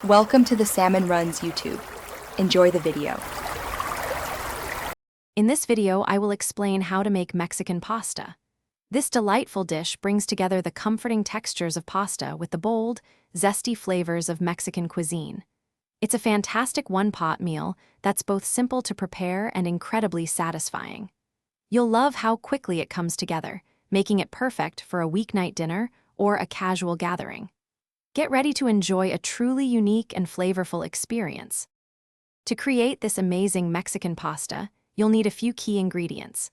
Welcome to the Salmon Runs YouTube. Enjoy the video. In this video, I will explain how to make Mexican pasta. This delightful dish brings together the comforting textures of pasta with the bold, zesty flavors of Mexican cuisine. It's a fantastic one-pot meal that's both simple to prepare and incredibly satisfying. You'll love how quickly it comes together, making it perfect for a weeknight dinner or a casual gathering. Get ready to enjoy a truly unique and flavorful experience. To create this amazing Mexican pasta, you'll need a few key ingredients.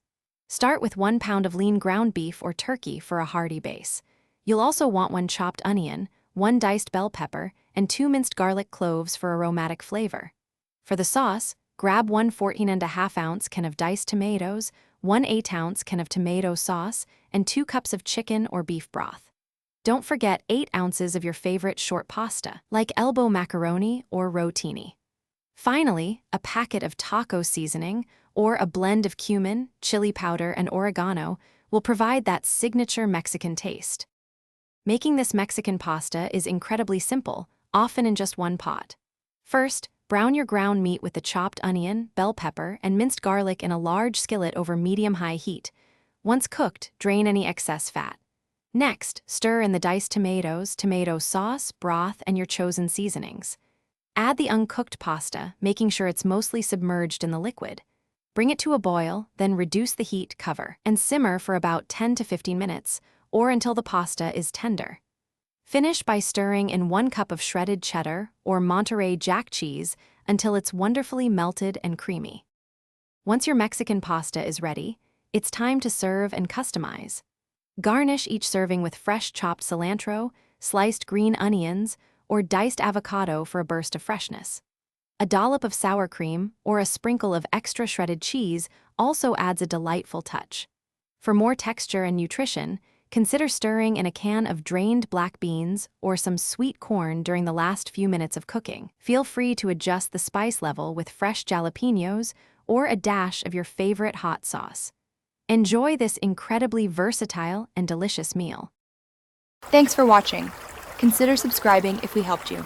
Start with 1 pound of lean ground beef or turkey for a hearty base. You'll also want 1 chopped onion, 1 diced bell pepper, and 2 minced garlic cloves for aromatic flavor. For the sauce, grab 1 14.5-ounce can of diced tomatoes, 1 8-ounce can of tomato sauce, and 2 cups of chicken or beef broth. Don't forget 8 ounces of your favorite short pasta, like elbow macaroni or rotini. Finally, a packet of taco seasoning or a blend of cumin, chili powder, and oregano will provide that signature Mexican taste. Making this Mexican pasta is incredibly simple, often in just one pot. First, brown your ground meat with the chopped onion, bell pepper, and minced garlic in a large skillet over medium-high heat. Once cooked, drain any excess fat. Next, stir in the diced tomatoes, tomato sauce, broth, and your chosen seasonings. Add the uncooked pasta, making sure it's mostly submerged in the liquid. Bring it to a boil, then reduce the heat, cover, and simmer for about 10 to 15 minutes, or until the pasta is tender. Finish by stirring in 1 cup of shredded cheddar or Monterey Jack cheese until it's wonderfully melted and creamy. Once your Mexican pasta is ready, it's time to serve and customize. Garnish each serving with fresh chopped cilantro, sliced green onions, or diced avocado for a burst of freshness. A dollop of sour cream or a sprinkle of extra shredded cheese also adds a delightful touch. For more texture and nutrition, consider stirring in a can of drained black beans or some sweet corn during the last few minutes of cooking. Feel free to adjust the spice level with fresh jalapenos or a dash of your favorite hot sauce. Enjoy this incredibly versatile and delicious meal. Thanks for watching. Consider subscribing if we helped you.